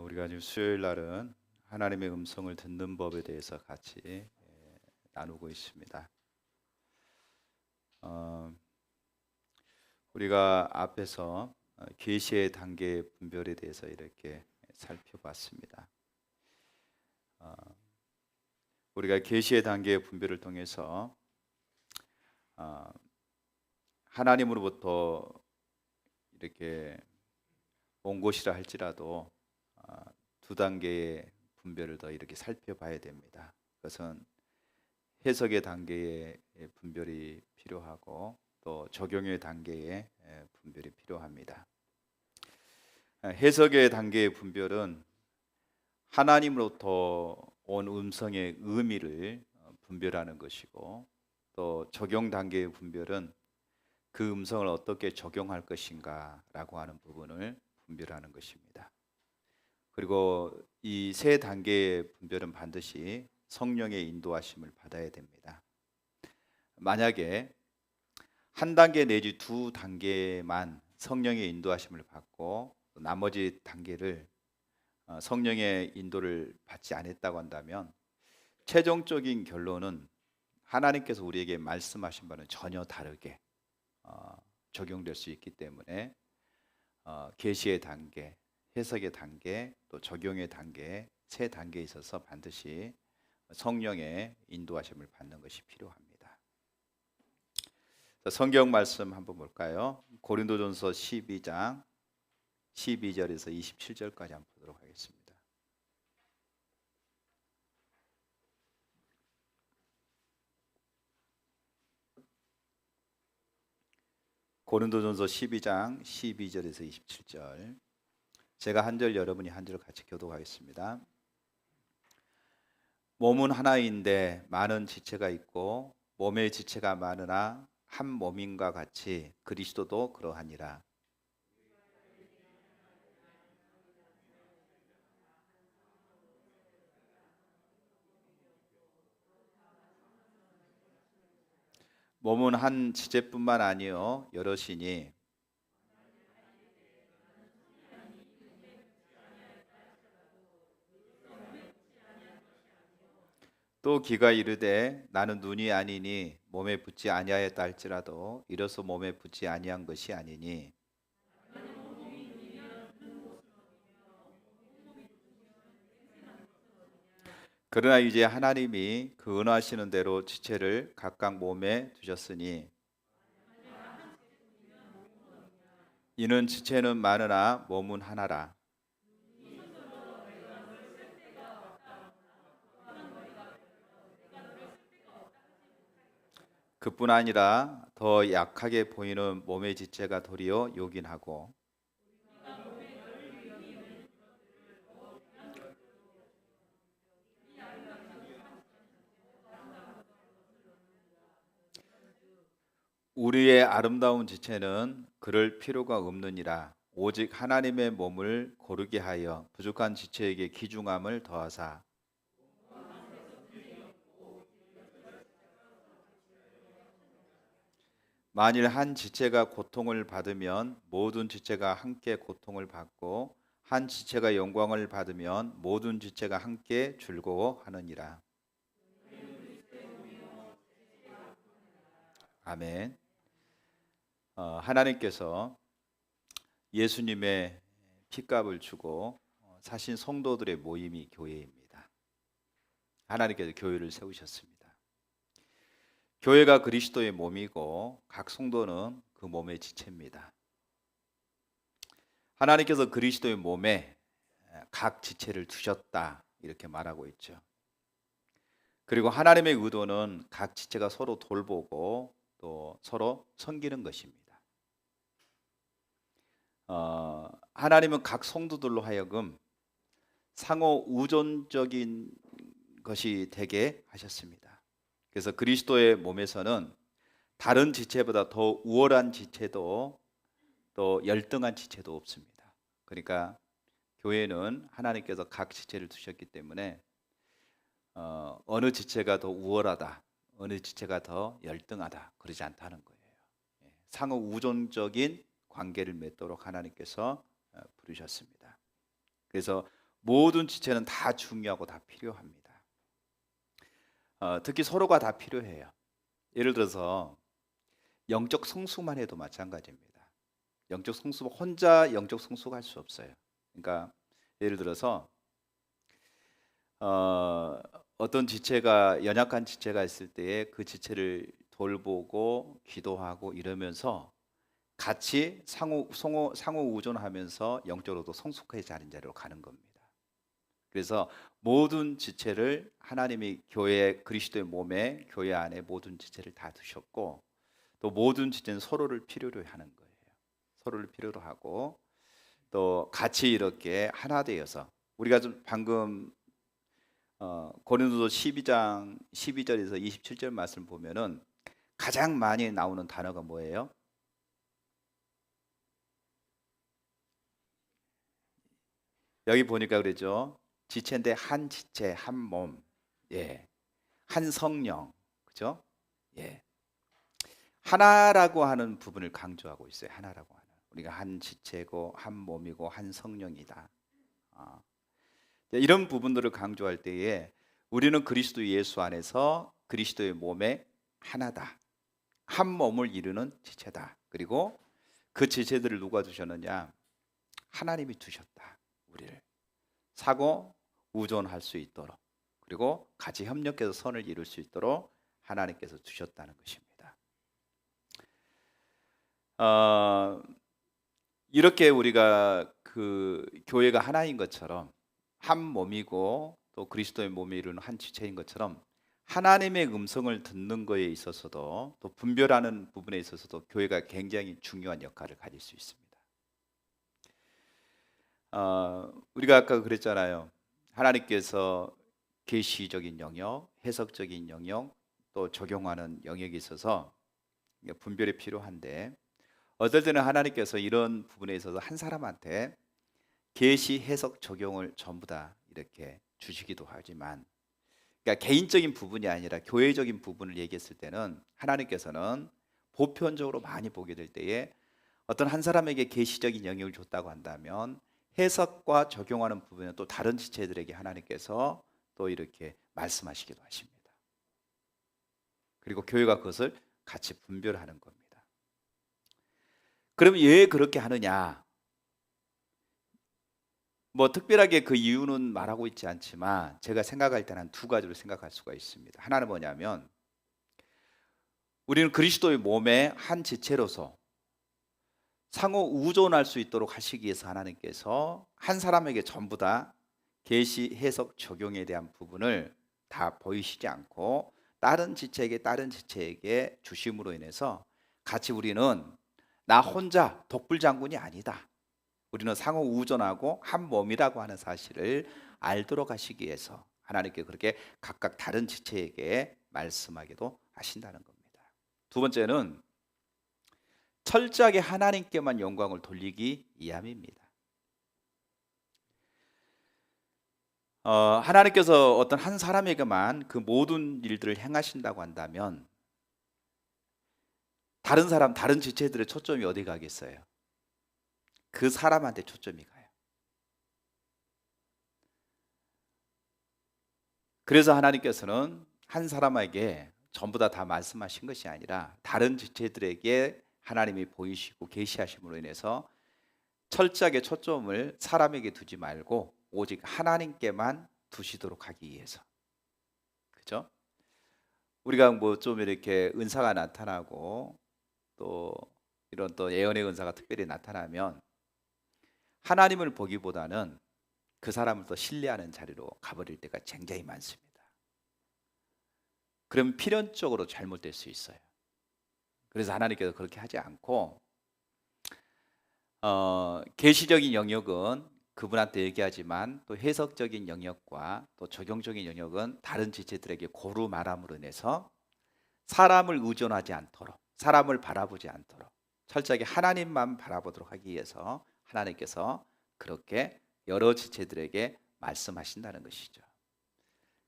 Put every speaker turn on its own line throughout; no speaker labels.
우리가 지금 수요일 날은 하나님의 음성을 듣는 법에 대해서 같이 나누고 있습니다. 어, 우리가 앞에서 계시의 단계 분별에 대해서 이렇게 살펴봤습니다. 어, 우리가 계시의 단계 분별을 통해서 하나님으로부터 이렇게 온 것이라 할지라도 두 단계의 분별을 더 이렇게 살펴봐야 됩니다. 그것은 해석의 단계의 분별이 필요하고 또 적용의 단계의 분별이 필요합니다. 해석의 단계의 분별은 하나님으로부터 온 음성의 의미를 분별하는 것이고, 또 적용 단계의 분별은 그 음성을 어떻게 적용할 것인가 라고 하는 부분을 분별하는 것입니다. 그리고 이 세 단계의 분별은 반드시 성령의 인도하심을 받아야 됩니다. 만약에 한 단계 내지 두 단계만 성령의 인도하심을 받고 나머지 단계를 성령의 인도를 받지 않았다고 한다면 최종적인 결론은 하나님께서 우리에게 말씀하신 바는 전혀 다르게 적용될 수 있기 때문에 계시의 단계, 해석의 단계, 또 적용의 단계, 세 단계에 있어서 반드시 성령의 인도하심을 받는 것이 필요합니다. 성경 말씀 한번 볼까요? 고린도전서 12장 12절에서 27절까지 한번 보도록 하겠습니다. 고린도전서 12장 12절에서 27절, 제가 한 절, 여러분이 한 절 같이 교독하겠습니다. 몸은 하나인데 많은 지체가 있고 몸의 지체가 많으나 한 몸인과 같이 그리스도도 그러하니라. 몸은 한 지체뿐만 아니요 여럿이니 또 귀가 이르되 나는 눈이 아니니 몸에 붙지 아니하였다 할지라도 이로써 몸에 붙지 아니한 것이 아니니, 그러나 이제 하나님이 그 은하시는 대로 지체를 각각 몸에 두셨으니 이는 지체는 많으나 몸은 하나라. 그뿐 아니라 더 약하게 보이는 몸의 지체가 도리어 요긴하고, 우리의 아름다운 지체는 그럴 필요가 없느니라. 오직 하나님의 몸을 고르게 하여 부족한 지체에게 귀중함을 더하사 만일 한 지체가 고통을 받으면 모든 지체가 함께 고통을 받고 한 지체가 영광을 받으면 모든 지체가 함께 즐거워하느니라. 아멘. 하나님께서 예수님의 핏값을 주고 사신 성도들의 모임이 교회입니다. 하나님께서 교회를 세우셨습니다. 교회가 그리스도의 몸이고 각 성도는 그 몸의 지체입니다. 하나님께서 그리스도의 몸에 각 지체를 두셨다 이렇게 말하고 있죠. 그리고 하나님의 의도는 각 지체가 서로 돌보고 또 서로 섬기는 것입니다. 하나님은 각 성도들로 하여금 상호 우존적인 것이 되게 하셨습니다. 그래서 그리스도의 몸에서는 다른 지체보다 더 우월한 지체도 또 열등한 지체도 없습니다. 그러니까 교회는 하나님께서 각 지체를 두셨기 때문에 어느 지체가 더 우월하다, 어느 지체가 더 열등하다 그러지 않다는 거예요. 상호 우존적인 관계를 맺도록 하나님께서 부르셨습니다. 그래서 모든 지체는 다 중요하고 다 필요합니다. 특히 서로가 다 필요해요. 예를 들어서 영적 성숙만 해도 마찬가지입니다. 영적 성숙, 혼자 영적 성숙할 수 없어요. 그러니까 예를 들어서 어떤 지체가, 연약한 지체가 있을 때에 그 지체를 돌보고 기도하고 이러면서 같이 상호 우존하면서 영적으로도 성숙해지는 자리로 가는 겁니다. 그래서 모든 지체를 하나님이 교회, 그리스도의 몸에, 교회 안에 모든 지체를 다 두셨고, 또 모든 지체는 서로를 필요로 하는 거예요. 서로를 필요로 하고, 또 같이 이렇게 하나 되어서, 우리가 좀 방금 고린도서 12장 12절에서 27절 말씀 보면은 가장 많이 나오는 단어가 뭐예요? 여기 보니까 그러죠. 지체인데 한 지체, 한 몸, 예, 한 성령, 그죠? 예, 하나라고 하는 부분을 강조하고 있어요. 하나라고 하는. 우리가 한 지체고 한 몸이고 한 성령이다. 아, 이런 부분들을 강조할 때에 우리는 그리스도 예수 안에서 그리스도의 몸에 하나다. 한 몸을 이루는 지체다. 그리고 그 지체들을 누가 두셨느냐? 하나님이 두셨다. 우리를 사고 우존할 수 있도록, 그리고 같이 협력해서 선을 이룰 수 있도록 하나님께서 두셨다는 것입니다. 이렇게 우리가 그 교회가 하나인 것처럼, 한 몸이고 또 그리스도의 몸이 이루는 한 지체인 것처럼, 하나님의 음성을 듣는 것에 있어서도, 또 분별하는 부분에 있어서도 교회가 굉장히 중요한 역할을 가질 수 있습니다. 우리가 아까 그랬잖아요. 하나님께서 계시적인 영역, 해석적인 영역, 또 적용하는 영역이 있어서 분별이 필요한데, 어떨 때는 하나님께서 이런 부분에 있어서 한 사람한테 계시, 해석, 적용을 전부 다 이렇게 주시기도 하지만, 그러니까 개인적인 부분이 아니라 교회적인 부분을 얘기했을 때는 하나님께서는 보편적으로 많이 보게 될 때에 어떤 한 사람에게 계시적인 영역을 줬다고 한다면 해석과 적용하는 부분은 또 다른 지체들에게 하나님께서 또 이렇게 말씀하시기도 하십니다. 그리고 교회가 그것을 같이 분별하는 겁니다. 그럼 왜 그렇게 하느냐? 뭐 특별하게 그 이유는 말하고 있지 않지만 제가 생각할 때는 한 두 가지로 생각할 수가 있습니다. 하나는 뭐냐면, 우리는 그리스도의 몸의 한 지체로서 상호 우존할 수 있도록 하시기 위해서 하나님께서 한 사람에게 전부 다 계시, 해석, 적용에 대한 부분을 다 보이시지 않고 다른 지체에게 주심으로 인해서 같이 우리는 나 혼자 독불장군이 아니다. 우리는 상호 우존하고 한 몸이라고 하는 사실을 알도록 하시기 위해서 하나님께 그렇게 각각 다른 지체에게 말씀하기도 하신다는 겁니다. 두 번째는 철저하게 하나님께만 영광을 돌리기 위함입니다. 하나님께서 어떤 한 사람에게만 그 모든 일들을 행하신다고 한다면 다른 사람, 다른 지체들의 초점이 어디 가겠어요? 그 사람한테 초점이 가요. 그래서 하나님께서는 한 사람에게 전부 다 말씀하신 것이 아니라 다른 지체들에게 하나님이 보이시고 계시하심으로 인해서 철저하게 초점을 사람에게 두지 말고 오직 하나님께만 두시도록 하기 위해서. 그죠? 우리가 뭐 좀 이렇게 은사가 나타나고 또 이런 또 예언의 은사가 특별히 나타나면 하나님을 보기보다는 그 사람을 더 신뢰하는 자리로 가버릴 때가 굉장히 많습니다. 그럼 필연적으로 잘못될 수 있어요. 그래서 하나님께서 그렇게 하지 않고 계시적인 영역은 그분한테 얘기하지만 또 해석적인 영역과 또 적용적인 영역은 다른 지체들에게 고루 말함으로 인해서 사람을 의존하지 않도록, 사람을 바라보지 않도록 철저하게 하나님만 바라보도록 하기 위해서 하나님께서 그렇게 여러 지체들에게 말씀하신다는 것이죠.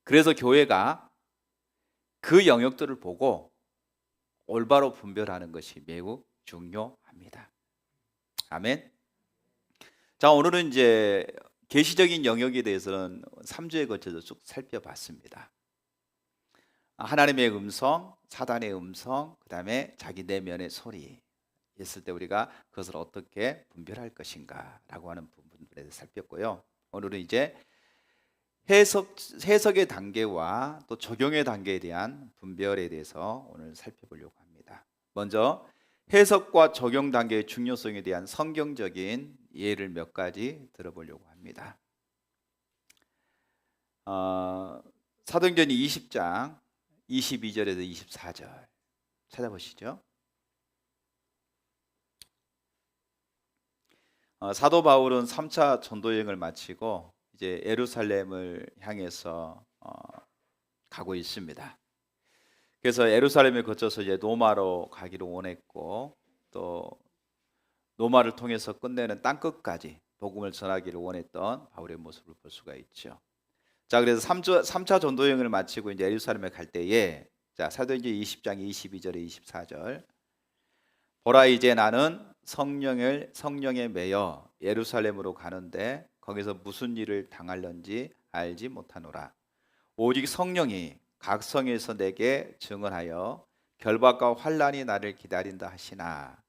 그래서 교회가 그 영역들을 보고 올바로 분별하는 것이 매우 중요합니다. 아멘. 자, 오늘은 이제 계시적인 영역에 대해서는 3주에 걸쳐서 쭉 살펴봤습니다. 하나님의 음성, 사단의 음성, 그 다음에 자기 내면의 소리 했을 때 우리가 그것을 어떻게 분별할 것인가 라고 하는 부분에 대해서 살폈고요. 오늘은 이제 해석의 단계와 또 적용의 단계에 대한 분별에 대해서 오늘 살펴보려고 합니다. 먼저 해석과 적용 단계의 중요성에 대한 성경적인 예를 몇 가지 들어보려고 합니다. 사도행전 20장 22절에서 24절 찾아보시죠. 사도 바울은 3차 전도 여행을 마치고 이제 예루살렘을 향해서 가고 있습니다. 그래서 예루살렘을 거쳐서 이제 로마로 가기를 원했고 또 로마를 통해서 끝내는 땅끝까지 복음을 전하기를 원했던 바울의 모습을 볼 수가 있죠. 자, 그래서 3차 전도 여행을 마치고 이제 예루살렘에 갈 때에 자, 사도행전 20장 22절에 24절 보라 이제 나는 성령에 매여 예루살렘으로 가는데 거기서 무슨 일을 당할는지 알지 못하노라. 오직 성령이 각 성에서 내게 증언하여 결박과 환난이 나를 기다린다 하시나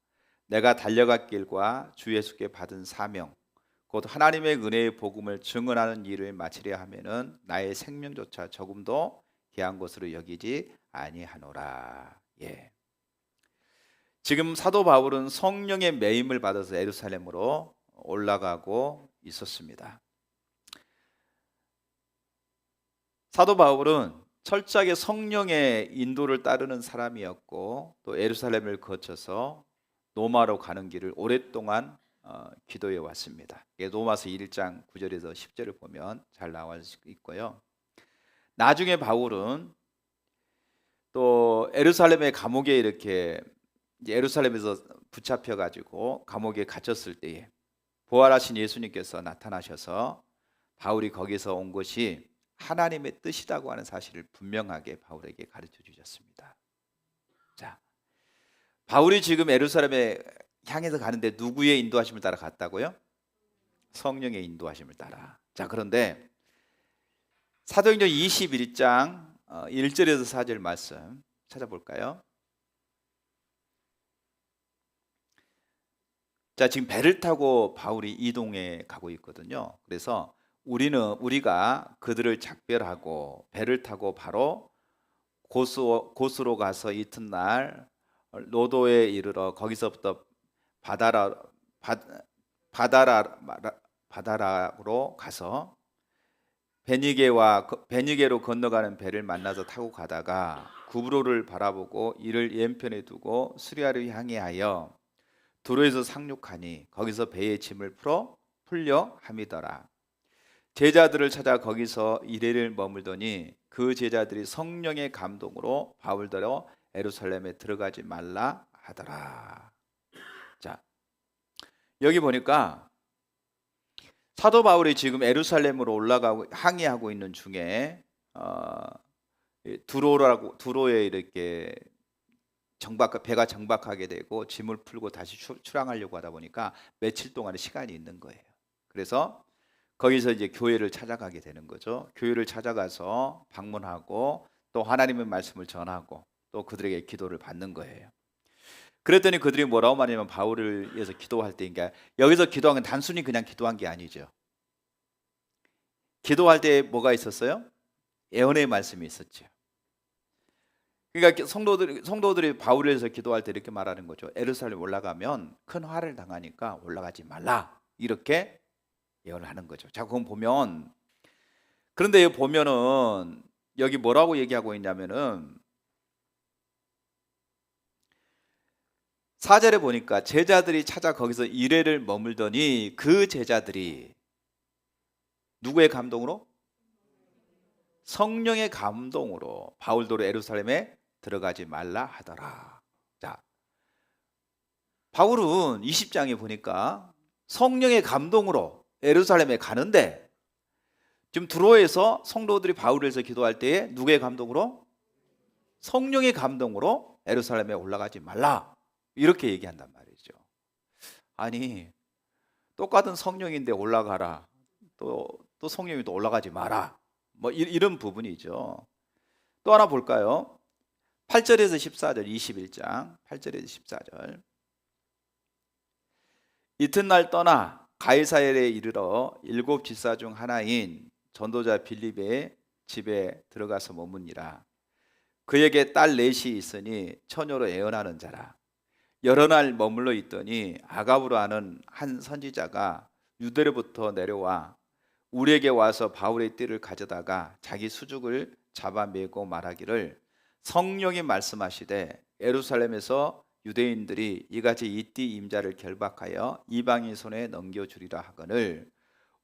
내가 달려갈 길과 주 예수께 받은 사명 곧 하나님의 은혜의 복음을 증언하는 일을 마치려 하면은 나의 생명조차 조금도 귀한 것으로 여기지 아니하노라. 예. 지금 사도 바울은 성령의 매임을 받아서 예루살렘으로 올라가고 있었습니다. 사도 바울은 철저하게 성령의 인도를 따르는 사람이었고 또 예루살렘을 거쳐서 로마로 가는 길을 오랫동안 기도해 왔습니다. 로마서 1장 9절에서 10절을 보면 잘 나와 있고요. 나중에 바울은 또 예루살렘의 감옥에 이렇게 예루살렘에서 붙잡혀 가지고 감옥에 갇혔을 때에 부활하신 예수님께서 나타나셔서 바울이 거기서 온 것이 하나님의 뜻이라고 하는 사실을 분명하게 바울에게 가르쳐 주셨습니다. 자, 바울이 지금 예루살렘에 향해서 가는데 누구의 인도하심을 따라 갔다고요? 성령의 인도하심을 따라. 자, 그런데 사도행전 21장 1절에서 4절 말씀 찾아볼까요? 자, 지금 배를 타고 바울이 이동해 가고 있거든요. 그래서 우리가 그들을 작별하고 배를 타고 바로 고스로 가서 이튿날 로도에 이르러 거기서부터 바다라로 가서 베니게로 건너가는 배를 만나서 타고 가다가 구브로를 바라보고 이를 왼편에 두고 수리아를 향하여 두로에서 상륙하니 거기서 배의 짐을 풀려 함이더라. 제자들을 찾아 거기서 이래를 머물더니 그 제자들이 성령의 감동으로 바울더러 예루살렘에 들어가지 말라 하더라. 자, 여기 보니까 사도 바울이 지금 예루살렘으로 올라가고 항해하고 있는 중에 두로에 이렇게 배가 정박하게 되고 짐을 풀고 다시 출항하려고 하다 보니까 며칠 동안의 시간이 있는 거예요. 그래서 거기서 이제 교회를 찾아가게 되는 거죠. 교회를 찾아가서 방문하고 또 하나님의 말씀을 전하고 또 그들에게 기도를 받는 거예요. 그랬더니 그들이 뭐라고 말하냐면 바울을 위해서 기도할 때, 그러니까 여기서 기도한 건 단순히 그냥 기도한 게 아니죠. 기도할 때 뭐가 있었어요? 예언의 말씀이 있었죠. 그러니까 성도들이 바울을 위해서 기도할 때 이렇게 말하는 거죠. 예루살렘 올라가면 큰 화를 당하니까 올라가지 말라. 이렇게 예언을 하는 거죠. 자, 그건 보면, 그런데 보면은 여기 뭐라고 얘기하고 있냐면은 4절에 보니까 제자들이 찾아 거기서 이래를 머물더니 그 제자들이 누구의 감동으로? 성령의 감동으로 바울도로 예루살렘에 들어가지 말라 하더라. 자, 바울은 20장에 보니까 성령의 감동으로 예루살렘에 가는데 지금 두로에서 성도들이 바울을 위해서 기도할 때에 누구의 감동으로? 성령의 감동으로 예루살렘에 올라가지 말라. 이렇게 얘기한단 말이죠. 아니, 똑같은 성령인데 올라가라. 또 성령이 또 올라가지 마라. 뭐 이런 부분이죠. 또 하나 볼까요? 8절에서 14절, 21장 8절에서 14절. 이튿날 떠나 가이사랴에 이르러 7 집사 중 하나인 전도자 빌립의 집에 들어가서 머무니라. 그에게 딸 넷이 있으니 처녀로 애언하는 자라. 여러 날 머물러 있더니 아갑으로 하는 한 선지자가 유대로부터 내려와 우리에게 와서 바울의 띠를 가져다가 자기 수죽을 잡아매고 말하기를 성령이 말씀하시되 예루살렘에서 유대인들이 이같이 이 띠 임자를 결박하여 이방인 손에 넘겨주리라 하거늘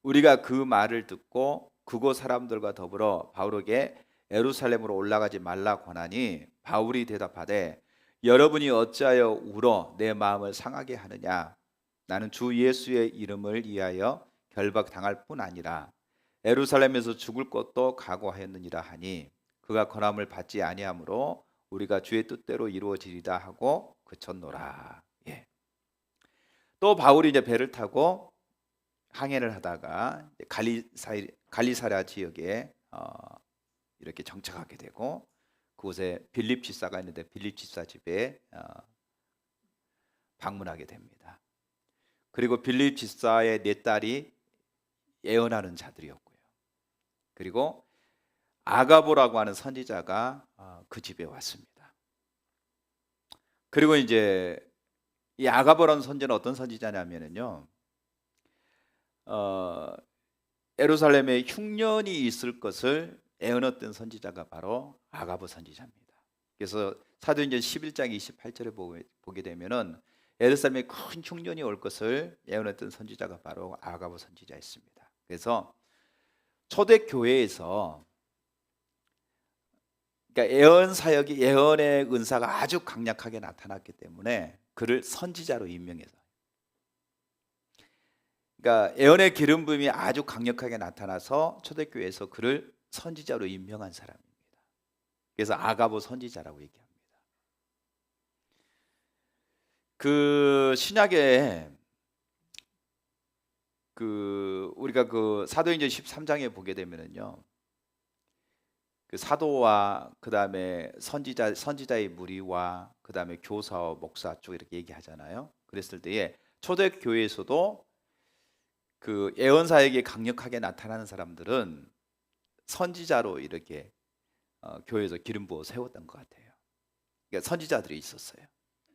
우리가 그 말을 듣고 그곳 사람들과 더불어 바울에게 예루살렘으로 올라가지 말라 권하니 바울이 대답하되 여러분이 어찌하여 울어 내 마음을 상하게 하느냐. 나는 주 예수의 이름을 위하여 결박당할 뿐 아니라 예루살렘에서 죽을 것도 각오하였느니라 하니 그가 권함을 받지 아니하므로 우리가 주의 뜻대로 이루어지리다 하고 그쳤노라. 예. 또 바울이 이제 배를 타고 항해를 하다가 갈리사랴 지역에 이렇게 정착하게 되고 그곳에 빌립 집사가 있는데 빌립 집사 집에 방문하게 됩니다. 그리고 빌립 집사의 네 딸이 예언하는 자들이었고요. 그리고 아가보라고 하는 선지자가 그 집에 왔습니다. 그리고 이제 이 아가보라는 선지자는 어떤 선지자냐면요, 예루살렘에 흉년이 있을 것을 예언했던 선지자가 바로 아가보 선지자입니다. 그래서 사도행전 11장 28절에 보게 되면은 예루살렘에 큰 흉년이 올 것을 예언했던 선지자가 바로 아가보 선지자였습니다. 그래서 초대 교회에서 그러니까 예언 사역이 예언의 은사가 아주 강력하게 나타났기 때문에 그를 선지자로 임명해서, 그러니까 예언의 기름 부음이 아주 강력하게 나타나서 초대교회에서 그를 선지자로 임명한 사람입니다. 그래서 아가보 선지자라고 얘기합니다. 그 신약에 우리가 그 사도행전 13장에 보게 되면은요, 그 사도와 그 다음에 선지자의 무리와 그 다음에 교사와 목사 쪽 이렇게 얘기하잖아요. 그랬을 때에 초대교회에서도 그 예언 사역이 강력하게 나타나는 사람들은 선지자로 이렇게 교회에서 기름 부어 세웠던 것 같아요. 그러니까 선지자들이 있었어요.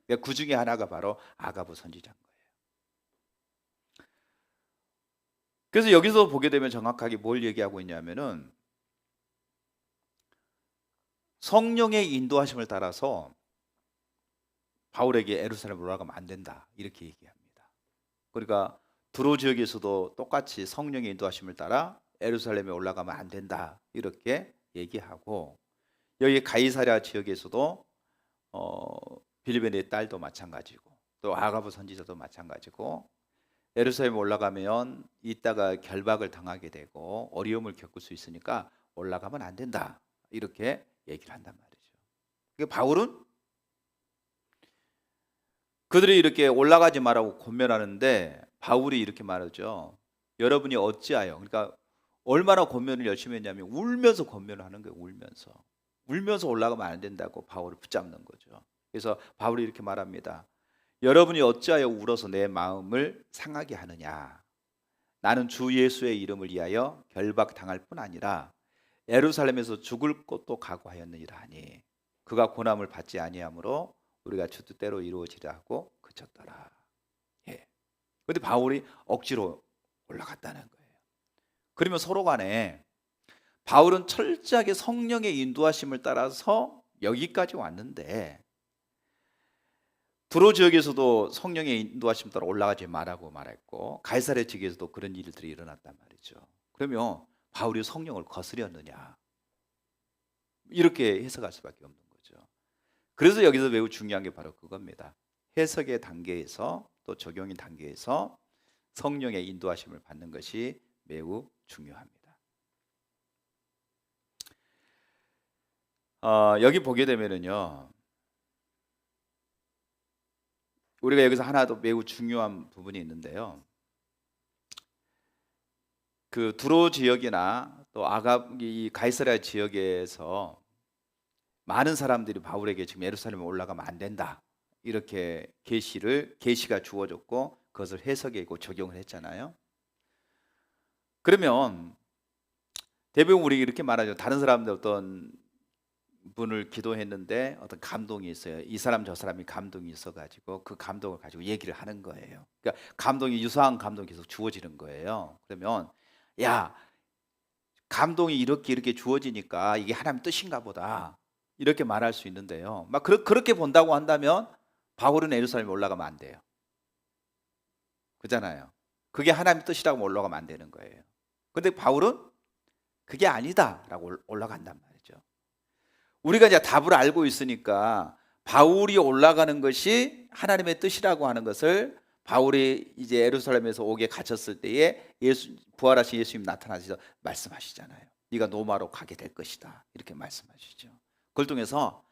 그러니까 그 중에 하나가 바로 아가보 선지자인 거예요. 그래서 여기서 보게 되면 정확하게 뭘 얘기하고 있냐면은 성령의 인도하심을 따라서 바울에게 예루살렘으로 올라가면 안 된다 이렇게 얘기합니다. 그러니까 두로 지역에서도 똑같이 성령의 인도하심을 따라 예루살렘에 올라가면 안 된다 이렇게 얘기하고, 여기 가이사랴 지역에서도 빌립의 네 딸도 마찬가지고 또 아가보 선지자도 마찬가지고 예루살렘에 올라가면 이따가 결박을 당하게 되고 어려움을 겪을 수 있으니까 올라가면 안 된다 이렇게 얘기를 한단 말이죠. 그러니까 바울은 그들이 이렇게 올라가지 말라고 권면하는데 바울이 이렇게 말하죠. 여러분이 어찌하여, 그러니까 얼마나 권면을 열심히 했냐면 울면서 권면을 하는 거예요. 울면서 올라가면 안 된다고 바울을 붙잡는 거죠. 그래서 바울이 이렇게 말합니다. 여러분이 어찌하여 울어서 내 마음을 상하게 하느냐. 나는 주 예수의 이름을 위하여 결박당할 뿐 아니라 예루살렘에서 죽을 것도 각오하였느니라 하니 그가 고난을 받지 아니하므로 우리가 주 뜻대로 이루어지라 하고 그쳤더라. 예. 근데 바울이 억지로 올라갔다는 거예요. 그러면 서로 간에 바울은 철저하게 성령의 인도하심을 따라서 여기까지 왔는데 두로 지역에서도 성령의 인도하심 따라 올라가지 말라고 말했고 가이사랴 지역에서도 그런 일들이 일어났단 말이죠. 그러면 바울이 성령을 거스렸느냐 이렇게 해석할 수밖에 없는 거죠. 그래서 여기서 매우 중요한 게 바로 그겁니다. 해석의 단계에서 또 적용의 단계에서 성령의 인도하심을 받는 것이 매우 중요합니다. 여기 보게 되면은요, 우리가 여기서 하나 더 매우 중요한 부분이 있는데요. 그 두로 지역이나 또 이 가이사랴 지역에서 많은 사람들이 바울에게 지금 예루살렘에 올라가면 안 된다, 이렇게 계시가 주어졌고 그것을 해석하고 적용을 했잖아요. 그러면 대부분 우리 이렇게 말하죠. 다른 사람들 어떤 분을 기도했는데 어떤 감동이 있어요. 이 사람 저 사람이 감동이 있어가지고 그 감동을 가지고 얘기를 하는 거예요. 그러니까 유사한 감동이 계속 주어지는 거예요. 그러면 야, 감동이 이렇게 주어지니까 이게 하나님 뜻인가 보다, 이렇게 말할 수 있는데요. 막 그렇게 본다고 한다면 바울은 예루살렘에 올라가면 안 돼요. 그잖아요. 그게 하나님 뜻이라고 올라가면 안 되는 거예요. 근데 바울은 그게 아니다라고 올라간단 말이죠. 우리가 이제 답을 알고 있으니까 바울이 올라가는 것이 하나님의 뜻이라고 하는 것을 바울이 이제 예루살렘에서 옥에 갇혔을 때에 부활하신 예수님 나타나셔서 말씀하시잖아요. 네가 로마로 가게 될 것이다, 이렇게 말씀하시죠. 그걸 통해서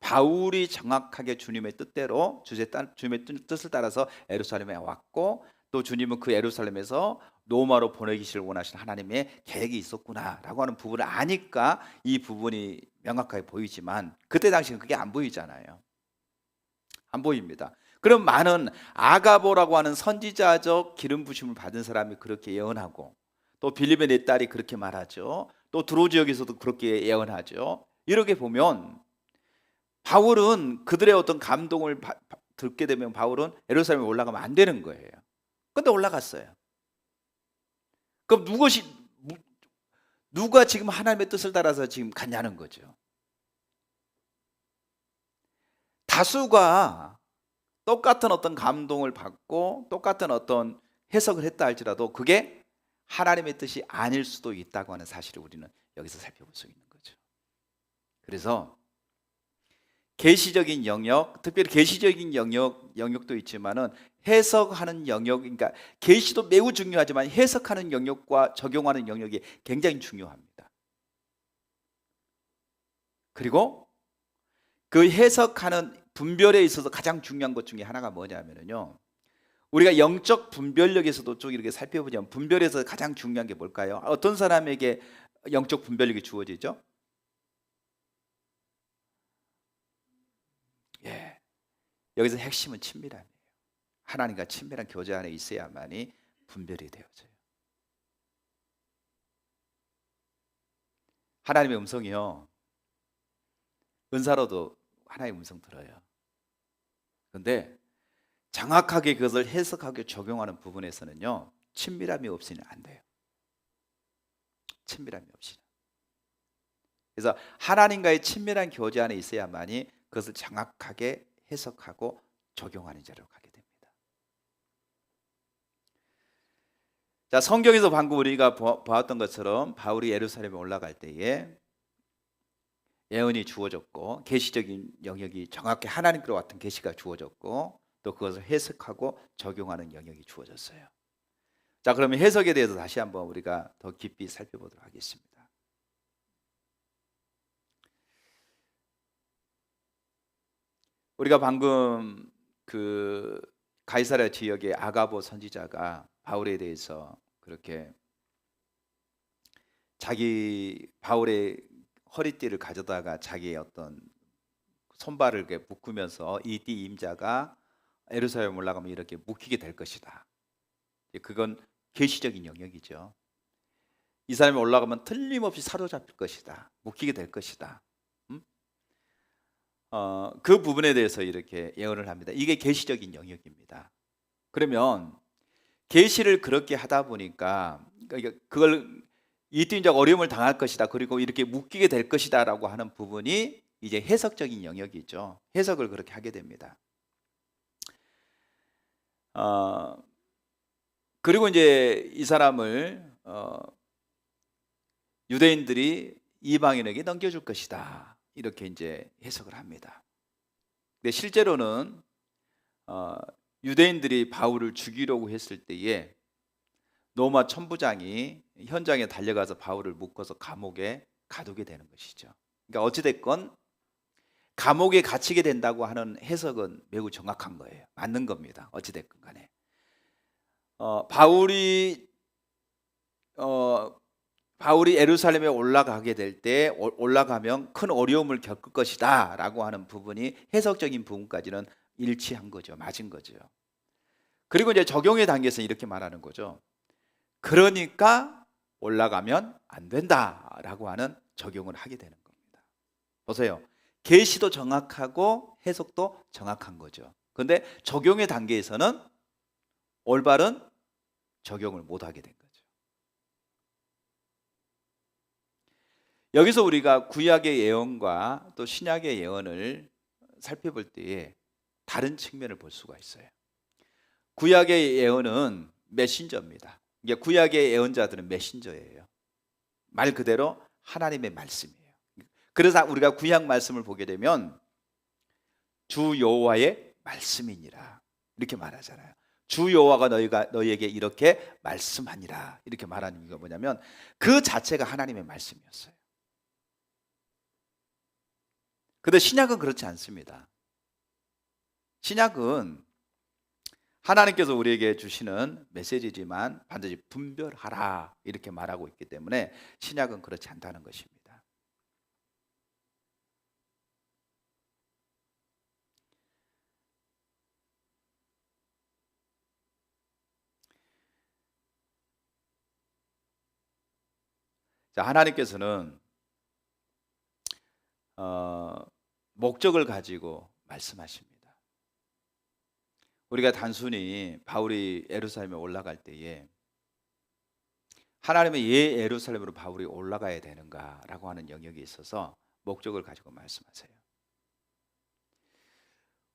바울이 정확하게 주님의 뜻대로 주님의 뜻을 따라서 예루살렘에 왔고, 또 주님은 그 예루살렘에서 로마로 보내기를 원하시는 하나님의 계획이 있었구나라고 하는 부분을 아니까 이 부분이 명확하게 보이지만, 그때 당시는 그게 안 보이잖아요. 안 보입니다. 그럼 많은 아가보라고 하는 선지자적 기름 부심을 받은 사람이 그렇게 예언하고, 또 빌립의 네 딸이 그렇게 말하죠. 또 두로 지역에서도 그렇게 예언하죠. 이렇게 보면 바울은 그들의 어떤 감동을 듣게 되면 바울은 예루살렘에 올라가면 안 되는 거예요. 근데 올라갔어요. 그럼 누가 지금 하나님의 뜻을 따라서 지금 갔냐는 거죠. 다수가 똑같은 어떤 감동을 받고 똑같은 어떤 해석을 했다 할지라도 그게 하나님의 뜻이 아닐 수도 있다고 하는 사실을 우리는 여기서 살펴볼 수 있는 거죠. 그래서 계시적인 영역, 특별히 계시적인 영역도 있지만은 해석하는 영역, 그러니까 계시도 매우 중요하지만 해석하는 영역과 적용하는 영역이 굉장히 중요합니다. 그리고 그 해석하는 분별에 있어서 가장 중요한 것 중에 하나가 뭐냐면요, 우리가 영적 분별력에서도 쭉 이렇게 살펴보자면 분별에서 가장 중요한 게 뭘까요? 어떤 사람에게 영적 분별력이 주어지죠? 여기서 핵심은 친밀함이에요. 하나님과 친밀한 교제 안에 있어야만이 분별이 되어져요. 하나님의 음성이요, 은사로도 하나님의 음성 들어요. 그런데 정확하게 그것을 해석하고 적용하는 부분에서는요, 친밀함이 없이는 안 돼요. 친밀함이 없이는. 그래서 하나님과의 친밀한 교제 안에 있어야만이 그것을 정확하게 해석하고 적용하는 자로 가게 됩니다. 자, 성경에서 방금 우리가 보았던 것처럼 바울이 예루살렘에 올라갈 때에 예언이 주어졌고 계시적인 영역이 정확히 하나님께로 왔던 계시가 주어졌고, 또 그것을 해석하고 적용하는 영역이 주어졌어요. 자, 그러면 해석에 대해서 다시 한번 우리가 더 깊이 살펴보도록 하겠습니다. 우리가 방금 그 가이사랴 지역의 아가보 선지자가 바울에 대해서 그렇게 바울의 허리띠를 가져다가 자기의 어떤 손발을 이렇게 묶으면서 이 띠 임자가 예루살렘 올라가면 이렇게 묶이게 될 것이다. 그건 계시적인 영역이죠. 이 사람이 올라가면 틀림없이 사로잡힐 것이다. 묶이게 될 것이다. 그 부분에 대해서 이렇게 예언을 합니다. 이게 계시적인 영역입니다. 그러면 계시를 그렇게 하다 보니까 그걸 이띠인자가 어려움을 당할 것이다, 그리고 이렇게 묶이게 될 것이다 라고 하는 부분이 이제 해석적인 영역이죠. 해석을 그렇게 하게 됩니다. 그리고 이제 이 사람을 유대인들이 이방인에게 넘겨줄 것이다, 이렇게 이제 해석을 합니다. 근데 실제로는 유대인들이 바울을 죽이려고 했을 때에 로마 천부장이 현장에 달려가서 바울을 묶어서 감옥에 가두게 되는 것이죠. 그러니까 어찌됐건 감옥에 갇히게 된다고 하는 해석은 매우 정확한 거예요. 맞는 겁니다. 어찌됐건 간에 바울이 어, 바울이 예루살렘에 올라가게 될 때 올라가면 큰 어려움을 겪을 것이다 라고 하는 부분이 해석적인 부분까지는 일치한 거죠. 맞은 거죠. 그리고 이제 적용의 단계에서 이렇게 말하는 거죠. 그러니까 올라가면 안 된다라고 하는 적용을 하게 되는 겁니다. 보세요. 계시도 정확하고 해석도 정확한 거죠. 그런데 적용의 단계에서는 올바른 적용을 못 하게 된 거죠. 여기서 우리가 구약의 예언과 또 신약의 예언을 살펴볼 때에 다른 측면을 볼 수가 있어요. 구약의 예언은 메신저입니다. 이게 구약의 예언자들은 메신저예요. 말 그대로 하나님의 말씀이에요. 그래서 우리가 구약 말씀을 보게 되면 주 여호와의 말씀이니라 이렇게 말하잖아요. 주 여호와가 너희에게 이렇게 말씀하니라 이렇게 말하는 이유가 뭐냐면 그 자체가 하나님의 말씀이었어요. 그런데 신약은 그렇지 않습니다. 신약은 하나님께서 우리에게 주시는 메시지지만 반드시 분별하라 이렇게 말하고 있기 때문에 신약은 그렇지 않다는 것입니다. 자, 하나님께서는 목적을 가지고 말씀하십니다. 우리가 단순히 바울이 예루살렘에 올라갈 때에 하나님의 왜 예루살렘으로 바울이 올라가야 되는가라고 하는 영역이 있어서 목적을 가지고 말씀하세요.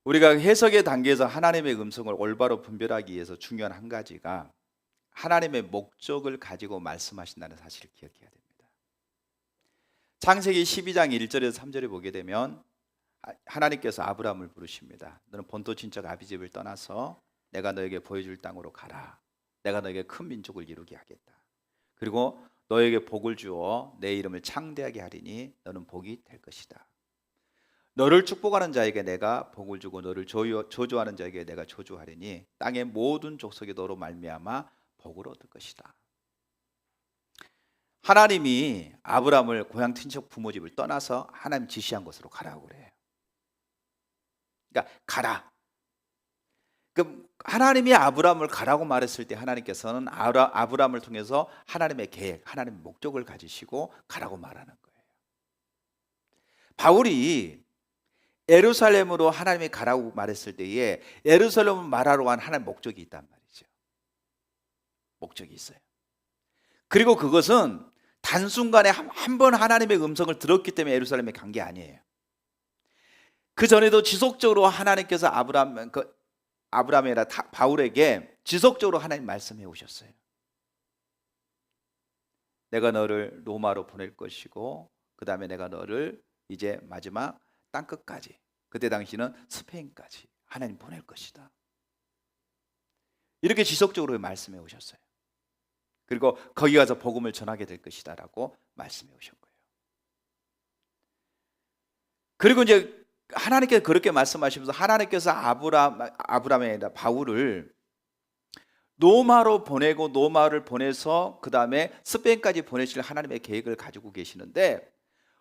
우리가 해석의 단계에서 하나님의 음성을 올바로 분별하기 위해서 중요한 한 가지가 하나님의 목적을 가지고 말씀하신다는 사실을 기억해야 됩니다. 창세기 12장 1절에서 3절에 보게 되면 하나님께서 아브라함을 부르십니다. 너는 본토 친척 아비 집을 떠나서 내가 너에게 보여줄 땅으로 가라. 내가 너에게 큰 민족을 이루게 하겠다. 그리고 너에게 복을 주어 내 이름을 창대하게 하리니 너는 복이 될 것이다. 너를 축복하는 자에게 내가 복을 주고 너를 저주하는 자에게 내가 저주하리니 땅의 모든 족속이 너로 말미암아 복을 얻을 것이다. 하나님이 아브라함을 고향 친척 부모 집을 떠나서 하나님 지시한 곳으로 가라고 그래요. 그러니까 가라. 그럼 하나님이 아브라함을 가라고 말했을 때 하나님께서는 아브라함을 통해서 하나님의 계획, 하나님의 목적을 가지시고 가라고 말하는 거예요. 바울이 예루살렘으로 하나님이 가라고 말했을 때에 예루살렘을 말하러 간 하나님의 목적이 있단 말이죠. 목적이 있어요. 그리고 그것은 단순간에 한 번 하나님의 음성을 들었기 때문에 예루살렘에 간 게 아니에요. 그 전에도 지속적으로 하나님께서 아브라함이나 바울에게 지속적으로 하나님 말씀해 오셨어요. 내가 너를 로마로 보낼 것이고 그 다음에 내가 너를 이제 마지막 땅끝까지, 그때 당시는 스페인까지 하나님 보낼 것이다. 이렇게 지속적으로 말씀해 오셨어요. 그리고 거기 가서 복음을 전하게 될 것이다 라고 말씀해 오신 거예요. 그리고 이제 하나님께서 그렇게 말씀하시면서 하나님께서 아브라함에 아니라 바울을 로마로 보내고 로마를 보내서 그 다음에 스페인까지 보내실 하나님의 계획을 가지고 계시는데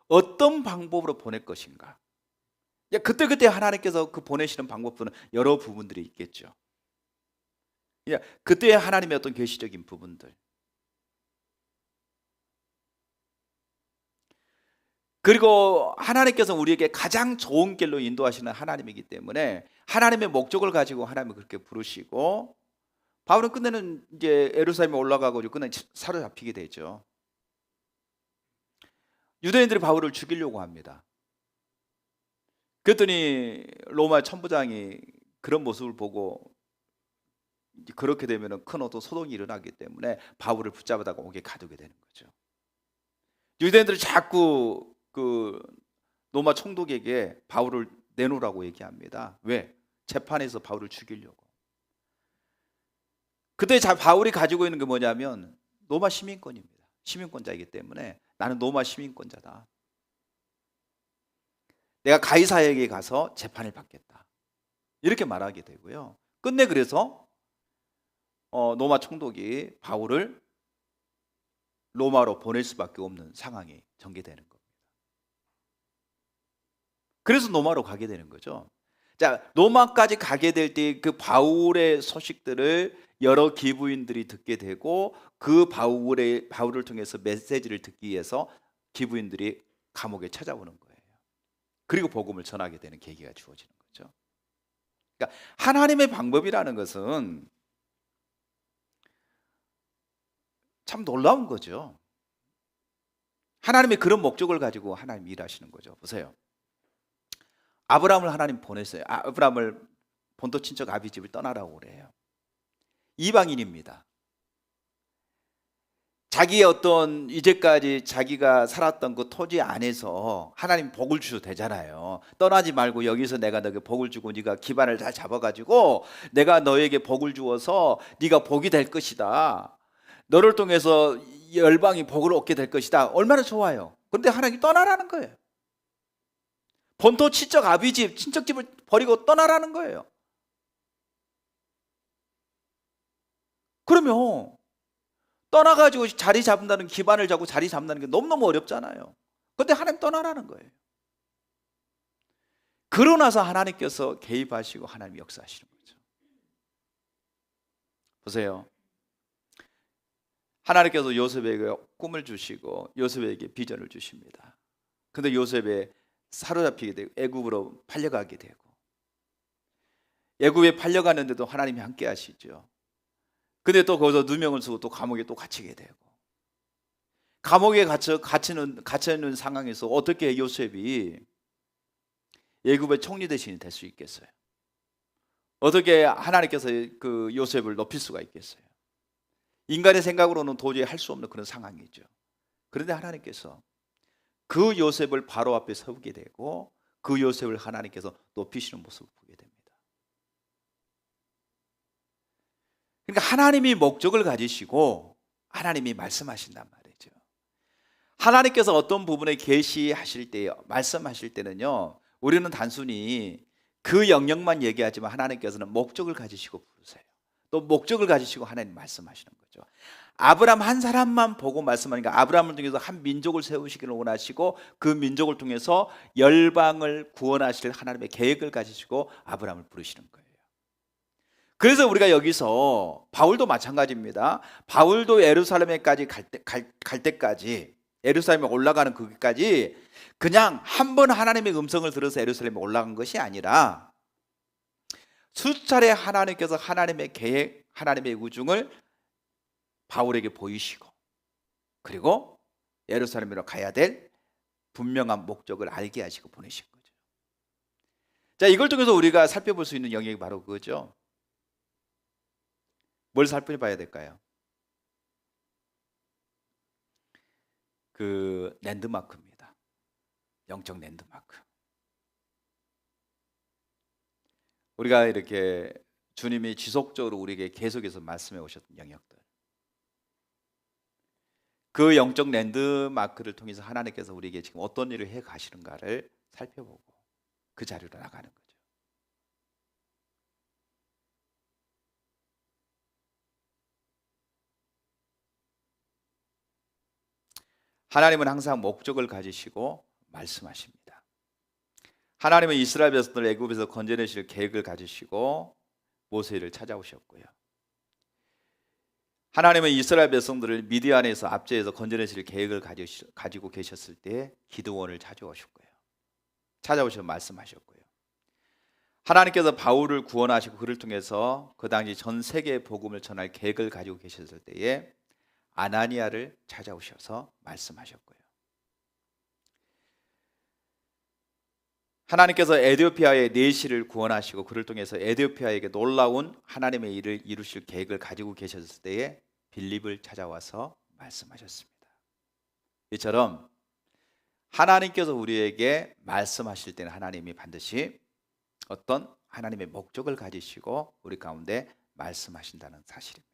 어떤 방법으로 보낼 것인가? 그때 하나님께서 그 보내시는 방법들은 여러 부분들이 있겠죠. 그때 하나님의 어떤 계시적인 부분들, 그리고 하나님께서 우리에게 가장 좋은 길로 인도하시는 하나님이기 때문에 하나님의 목적을 가지고 하나님을 그렇게 부르시고 바울은 끝내는 이제 예루살렘에 올라가고 끝내 사로잡히게 되죠. 유대인들이 바울을 죽이려고 합니다. 그랬더니 로마 천부장이 그런 모습을 보고 그렇게 되면 큰 어떤 소동이 일어나기 때문에 바울을 붙잡아다가 옥에 가두게 되는 거죠. 유대인들이 자꾸 그 로마 총독에게 바울을 내놓으라고 얘기합니다. 왜? 재판에서 바울을 죽이려고. 그때 바울이 가지고 있는 게 뭐냐면 로마 시민권입니다. 시민권자이기 때문에 나는 로마 시민권자다. 내가 가이사에게 가서 재판을 받겠다. 이렇게 말하게 되고요. 끝내 그래서 로마 총독이 바울을 로마로 보낼 수밖에 없는 상황이 전개되는 겁니다. 그래서 로마로 가게 되는 거죠. 자, 로마까지 가게 될 때 그 바울의 소식들을 여러 기부인들이 듣게 되고 그 바울을 통해서 메시지를 듣기 위해서 기부인들이 감옥에 찾아오는 거예요. 그리고 복음을 전하게 되는 계기가 주어지는 거죠. 그러니까 하나님의 방법이라는 것은 참 놀라운 거죠. 하나님의 그런 목적을 가지고 하나님이 일하시는 거죠. 보세요. 아브라함을 하나님 보냈어요. 아브라함을 본토 친척 아비 집을 떠나라고 그래요. 이방인입니다. 자기의 어떤 이제까지 자기가 살았던 그 토지 안에서 하나님 복을 주셔도 되잖아요. 떠나지 말고 여기서 내가 너에게 복을 주고 네가 기반을 다 잡아가지고 내가 너에게 복을 주어서 네가 복이 될 것이다. 너를 통해서 열방이 복을 얻게 될 것이다. 얼마나 좋아요. 그런데 하나님이 떠나라는 거예요. 본토 친척 아비집, 친척집을 버리고 떠나라는 거예요. 그러면 떠나가지고 자리 잡는다는, 기반을 잡고 자리 잡는다는 게 너무너무 어렵잖아요. 그런데 하나님 떠나라는 거예요. 그러고 나서 하나님께서 개입하시고 하나님 역사하시는 거죠. 보세요. 하나님께서 요셉에게 꿈을 주시고 요셉에게 비전을 주십니다. 그런데 요셉에 사로잡히게 되고 애굽으로 팔려가게 되고, 애굽에 팔려가는데도 하나님이 함께 하시죠. 근데 또 거기서 누명을 쓰고 또 감옥에 또 갇히게 되고, 감옥에 갇혀있는 상황에서 어떻게 요셉이 애굽의 총리 대신이 될 수 있겠어요? 어떻게 하나님께서 그 요셉을 높일 수가 있겠어요? 인간의 생각으로는 도저히 할 수 없는 그런 상황이죠. 그런데 하나님께서 그 요셉을 바로 앞에 서게 되고 그 요셉을 하나님께서 높이시는 모습을 보게 됩니다. 그러니까 하나님이 목적을 가지시고 하나님이 말씀하신단 말이죠. 하나님께서 어떤 부분에 계시하실 때, 말씀하실 때는요, 우리는 단순히 그 영역만 얘기하지만 하나님께서는 목적을 가지시고 부르세요. 또 목적을 가지시고 하나님 말씀하시는 거죠. 아브라함 한 사람만 보고 말씀하니까 아브라함을 통해서 한 민족을 세우시기를 원하시고 그 민족을 통해서 열방을 구원하실 하나님의 계획을 가지시고 아브라함을 부르시는 거예요. 그래서 우리가 여기서 바울도 마찬가지입니다. 바울도 예루살렘에까지 갈 때까지, 예루살렘에 올라가는 거기까지 그냥 한 번 하나님의 음성을 들어서 예루살렘에 올라간 것이 아니라 수차례 하나님께서 하나님의 계획, 하나님의 우중을 바울에게 보이시고, 그리고 예루살렘으로 가야 될 분명한 목적을 알게 하시고 보내신 거죠. 자, 이걸 통해서 우리가 살펴볼 수 있는 영역이 바로 그거죠. 뭘 살펴봐야 될까요? 그 랜드마크입니다. 영적 랜드마크. 우리가 이렇게 주님이 지속적으로 우리에게 계속해서 말씀해 오셨던 영역들, 그 영적 랜드마크를 통해서 하나님께서 우리에게 지금 어떤 일을 해 가시는가를 살펴보고 그 자리로 나가는 거죠. 하나님은 항상 목적을 가지시고 말씀하십니다. 하나님은 이스라엘 백성들을 애굽에서 건져내실 계획을 가지시고 모세를 찾아오셨고요. 하나님은 이스라엘 백성들을 미디안에서 압제해서 건져내실 계획을 가지고 계셨을 때 기드온을 찾아오셔서 말씀하셨고요. 하나님께서 바울을 구원하시고 그를 통해서 그 당시 전 세계에 복음을 전할 계획을 가지고 계셨을 때에 아나니아를 찾아오셔서 말씀하셨고요. 하나님께서 에디오피아의 내시를 구원하시고 그를 통해서 에디오피아에게 놀라운 하나님의 일을 이루실 계획을 가지고 계셨을 때에 빌립을 찾아와서 말씀하셨습니다. 이처럼 하나님께서 우리에게 말씀하실 때는 하나님이 반드시 어떤 하나님의 목적을 가지시고 우리 가운데 말씀하신다는 사실입니다.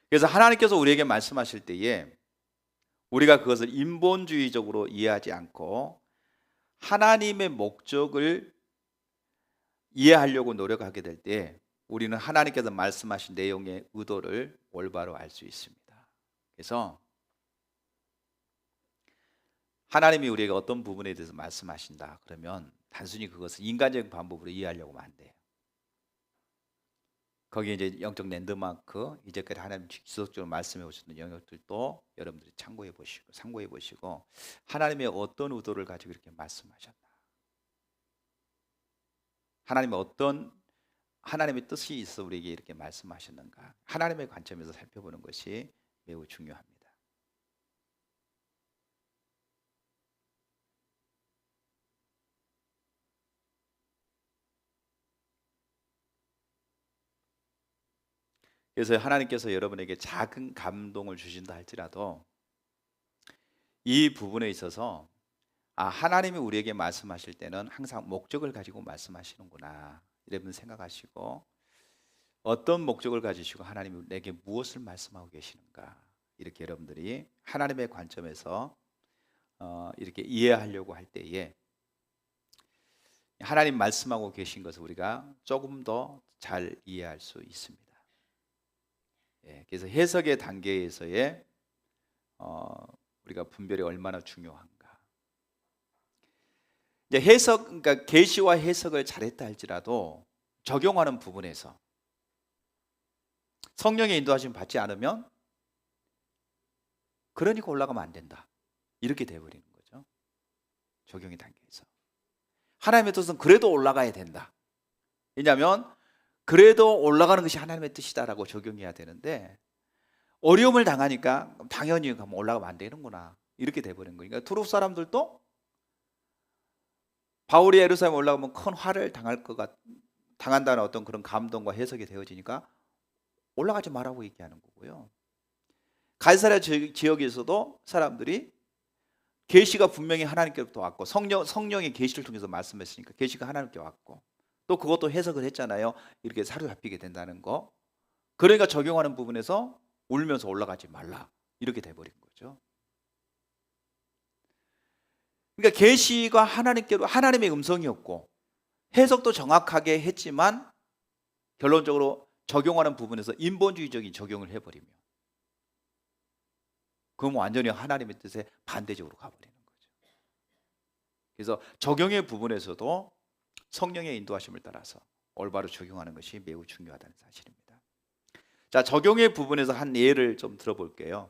그래서 하나님께서 우리에게 말씀하실 때에 우리가 그것을 인본주의적으로 이해하지 않고 하나님의 목적을 이해하려고 노력하게 될 때 우리는 하나님께서 말씀하신 내용의 의도를 올바로 알 수 있습니다. 그래서 하나님이 우리에게 어떤 부분에 대해서 말씀하신다 그러면 단순히 그것을 인간적인 방법으로 이해하려고 하면 안 돼요. 거기에 이제 영적 랜드마크, 이제까지 하나님 지속적으로 말씀해 오셨던 영역들도 여러분들이 참고해 보시고 참고해 보시고 하나님의 어떤 의도를 가지고 이렇게 말씀하셨나, 하나님의 뜻이 있어 우리에게 이렇게 말씀하셨는가, 하나님의 관점에서 살펴보는 것이 매우 중요합니다. 그래서 하나님께서 여러분에게 작은 감동을 주신다 할지라도 이 부분에 있어서 하나님이 우리에게 말씀하실 때는 항상 목적을 가지고 말씀하시는구나, 여러분 생각하시고 어떤 목적을 가지시고 하나님이 내게 무엇을 말씀하고 계시는가, 이렇게 여러분들이 하나님의 관점에서 이렇게 이해하려고 할 때에 하나님 말씀하고 계신 것을 우리가 조금 더 잘 이해할 수 있습니다. 그래서 해석의 단계에서의 우리가 분별이 얼마나 중요한가. 이제 그러니까 계시와 해석을 잘했다 할지라도 적용하는 부분에서 성령의 인도하심 받지 않으면 그러니까 올라가면 안 된다, 이렇게 돼버리는 거죠. 적용의 단계에서 하나님의 뜻은 그래도 올라가야 된다. 왜냐하면 그래도 올라가는 것이 하나님의 뜻이다라고 적용해야 되는데 어려움을 당하니까 당연히 올라가면 안 되는구나, 이렇게 돼버린 거예요. 그러니까 투룹 사람들도 바울이 예루살렘 올라가면 큰 화를 당한다는 어떤 그런 감동과 해석이 되어지니까 올라가지 말라고 얘기하는 거고요. 가이사랴 지역에서도 사람들이 계시가 분명히 하나님께로부터 왔고 성령의 계시를 통해서 말씀했으니까 계시가 하나님께 왔고 또 그것도 해석을 했잖아요. 이렇게 사로잡히게 된다는 거. 그러니까 적용하는 부분에서 울면서 올라가지 말라, 이렇게 돼버린 거죠. 그러니까 계시가 하나님의 음성이었고 해석도 정확하게 했지만 결론적으로 적용하는 부분에서 인본주의적인 적용을 해버리면 그건 완전히 하나님의 뜻에 반대적으로 가버리는 거죠. 그래서 적용의 부분에서도 성령의 인도하심을 따라서 올바로 적용하는 것이 매우 중요하다는 사실입니다. 자, 적용의 부분에서 한 예를 좀 들어볼게요.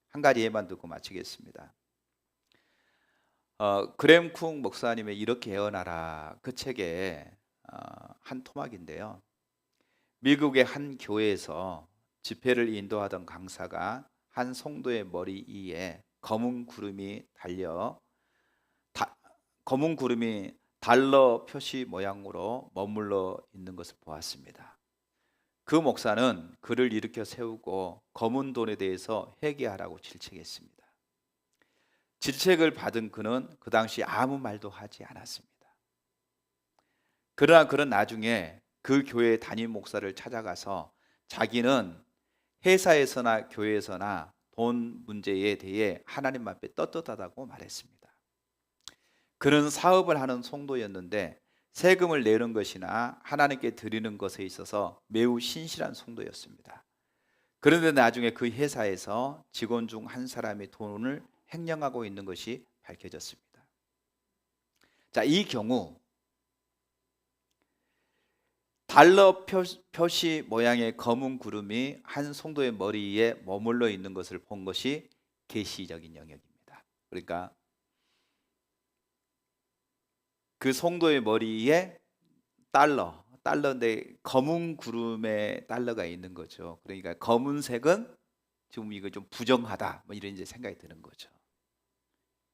한 가지 예만 듣고 마치겠습니다. 그램 쿵 목사님의 이렇게 예언하라, 그 책에 한 토막인데요. 미국의 한 교회에서 집회를 인도하던 강사가 한 성도의 머리 위에 검은 구름이 달러 표시 모양으로 머물러 있는 것을 보았습니다. 그 목사는 그를 일으켜 세우고 검은 돈에 대해서 회개하라고 질책했습니다. 질책을 받은 그는 그 당시 아무 말도 하지 않았습니다. 그러나 그는 나중에 그 교회 담임 목사를 찾아가서 자기는 회사에서나 교회에서나 돈 문제에 대해 하나님 앞에 떳떳하다고 말했습니다. 그는 사업을 하는 성도였는데 세금을 내는 것이나 하나님께 드리는 것에 있어서 매우 신실한 성도였습니다. 그런데 나중에 그 회사에서 직원 중 한 사람이 돈을 횡령하고 있는 것이 밝혀졌습니다. 자, 이 경우 달러 표시 모양의 검은 구름이 한 성도의 머리 위에 머물러 있는 것을 본 것이 계시적인 영역입니다. 그러니까 그 성도의 머리 위에 달러인데 검은 구름에 달러가 있는 거죠. 그러니까 검은색은 지금 이거 좀 부정하다, 뭐 이런 이제 생각이 드는 거죠.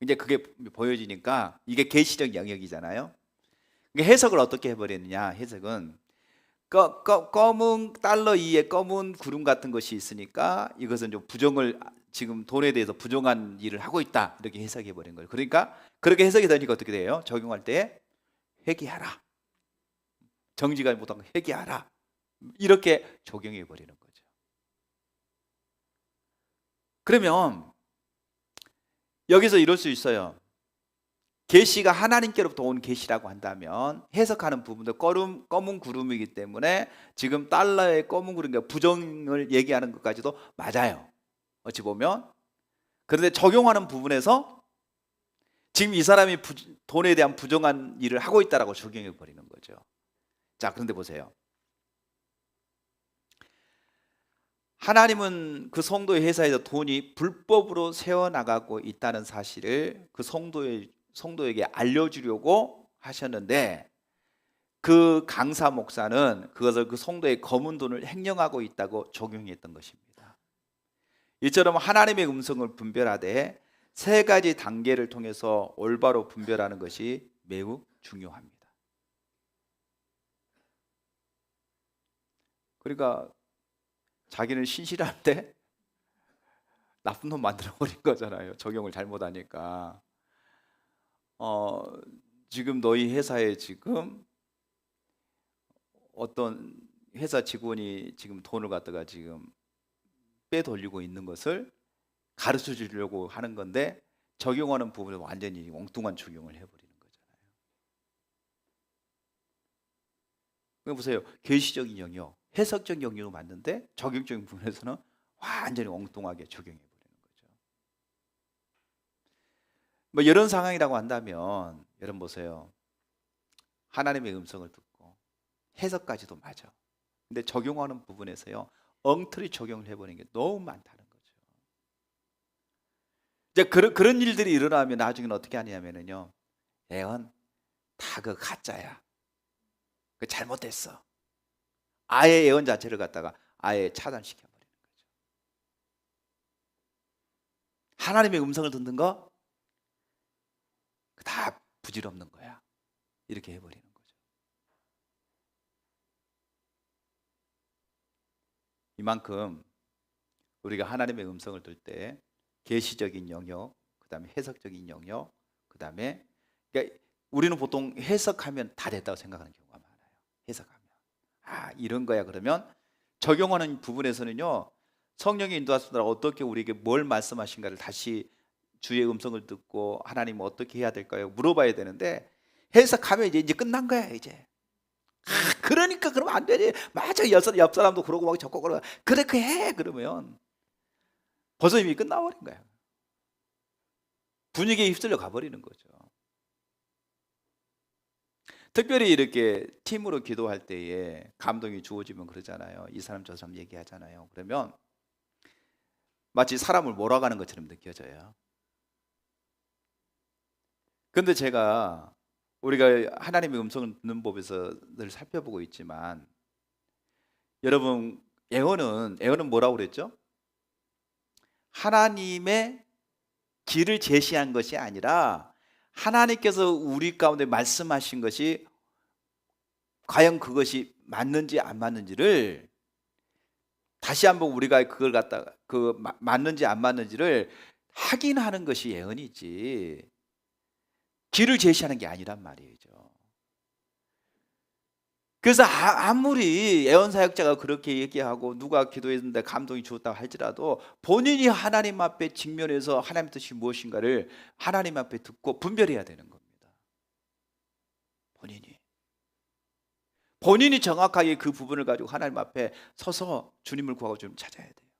이제 그게 보여지니까 이게 계시적 영역이잖아요. 해석을 어떻게 해버렸느냐? 해석은 검은 달러 위에 검은 구름 같은 것이 있으니까 이것은 좀 지금 돈에 대해서 부정한 일을 하고 있다, 이렇게 해석해 버린 거예요. 그러니까 그렇게 해석이 되니까 어떻게 돼요? 적용할 때 회개하라, 정지가 못한 회개하라, 이렇게 적용해 버리는 거죠. 그러면 여기서 이럴 수 있어요. 계시가 하나님께로부터 온 계시라고 한다면 해석하는 부분도 검은 구름이기 때문에 지금 달러의 검은 구름이 부정을 얘기하는 것까지도 맞아요. 어찌 보면. 그런데 적용하는 부분에서 지금 이 사람이 돈에 대한 부정한 일을 하고 있다라고 적용해 버리는 거죠. 자, 그런데 보세요. 하나님은 그 성도의 회사에서 돈이 불법으로 새어나가고 있다는 사실을 그 성도에게 알려주려고 하셨는데, 그 강사 목사는 그것을 그 성도의 검은 돈을 횡령하고 있다고 적용했던 것입니다. 이처럼 하나님의 음성을 분별하되 세 가지 단계를 통해서 올바로 분별하는 것이 매우 중요합니다. 그러니까 자기는 신실한데 나쁜 놈 만들어버린 거잖아요. 적용을 잘못하니까. 지금 너희 회사에 지금 어떤 회사 직원이 지금 돈을 갖다가 지금 빼돌리고 있는 것을 가르쳐 주려고 하는 건데, 적용하는 부분에 완전히 엉뚱한 적용을 해버리는 거잖아요. 보세요. 계시적인 영역, 해석적 영역은 맞는데 적용적인 부분에서는 완전히 엉뚱하게 적용해 버리는 거죠. 뭐 이런 상황이라고 한다면 여러분 보세요. 하나님의 음성을 듣고 해석까지도 맞아. 근데 적용하는 부분에서요, 엉터리 적용을 해버리는 게 너무 많다는 거죠. 이제 그런 일들이 일어나면 나중에는 어떻게 하냐면요, 예언 다 그 가짜야. 그 잘못됐어. 아예 예언 자체를 갖다가 아예 차단시켜 버리는 거죠. 하나님의 음성을 듣는 거 다 부질없는 거야. 이렇게 해버리는 거죠. 이만큼 우리가 하나님의 음성을 들 때 계시적인 영역, 그 다음에 해석적인 영역, 그 다음에 그러니까 우리는 보통 해석하면 다 됐다고 생각하는 경우가 많아요. 해석하면 이런 거야. 그러면 적용하는 부분에서는요, 성령의 인도하심으로 어떻게 우리에게 뭘 말씀하신가를 다시 주의 음성을 듣고 하나님 어떻게 해야 될까요? 물어봐야 되는데, 해석하면 이제 끝난 거야. 이제 그러니까 그러면 안 되지. 맞아, 옆 사람도 그러고 막 저거 그러고 그렇게 해. 그러면 벌써 이미 끝나버린 거야. 분위기에 휩쓸려 가버리는 거죠. 특별히 이렇게 팀으로 기도할 때에 감동이 주어지면 그러잖아요. 이 사람 저 사람 얘기하잖아요. 그러면 마치 사람을 몰아가는 것처럼 느껴져요. 근데 제가 우리가 하나님의 음성을 듣는 법에서 늘 살펴보고 있지만, 여러분 예언은 뭐라고 그랬죠? 하나님의 길을 제시한 것이 아니라 하나님께서 우리 가운데 말씀하신 것이 과연 그것이 맞는지 안 맞는지를 다시 한번 우리가 그걸 갖다가 맞는지 안 맞는지를 확인하는 것이 예언이지, 길을 제시하는 게 아니란 말이죠. 그래서 아무리 예언 사역자가 그렇게 얘기하고 누가 기도했는데 감동이 주었다고 할지라도 본인이 하나님 앞에 직면해서 하나님 뜻이 무엇인가를 하나님 앞에 듣고 분별해야 되는 겁니다. 본인이 정확하게 그 부분을 가지고 하나님 앞에 서서 주님을 구하고 좀 찾아야 돼요.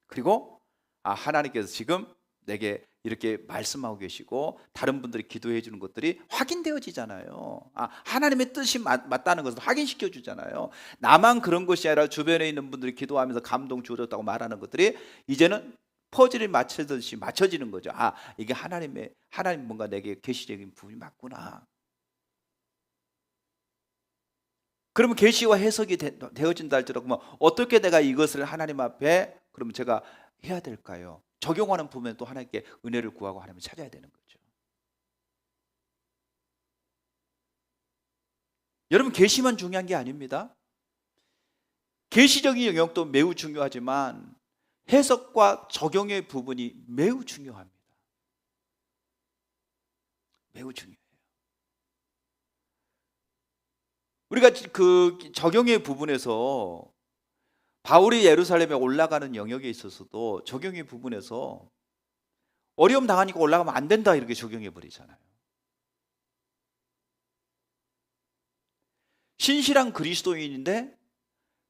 그리고 하나님께서 지금 내게 이렇게 말씀하고 계시고 다른 분들이 기도해 주는 것들이 확인되어지잖아요. 하나님의 뜻이 맞다는 것을 확인시켜 주잖아요. 나만 그런 것이 아니라 주변에 있는 분들이 기도하면서 감동 주어졌다고 말하는 것들이 이제는 퍼즐이 맞춰지듯이 맞춰지는 거죠. 이게 하나님 뭔가 내게 계시적인 부분이 맞구나. 그러면 계시와 해석이 되어진다 할지라도 그러면 어떻게 내가 이것을 하나님 앞에 그러면 제가 해야 될까요? 적용하는 부분에 또 하나님께 은혜를 구하고 하나님을 찾아야 되는 거죠. 여러분, 계시만 중요한 게 아닙니다. 계시적인 영역도 매우 중요하지만 해석과 적용의 부분이 매우 중요합니다. 매우 중요해요. 우리가 그 적용의 부분에서 바울이 예루살렘에 올라가는 영역에 있어서도 적용의 부분에서 어려움 당하니까 올라가면 안 된다 이렇게 적용해 버리잖아요. 신실한 그리스도인인데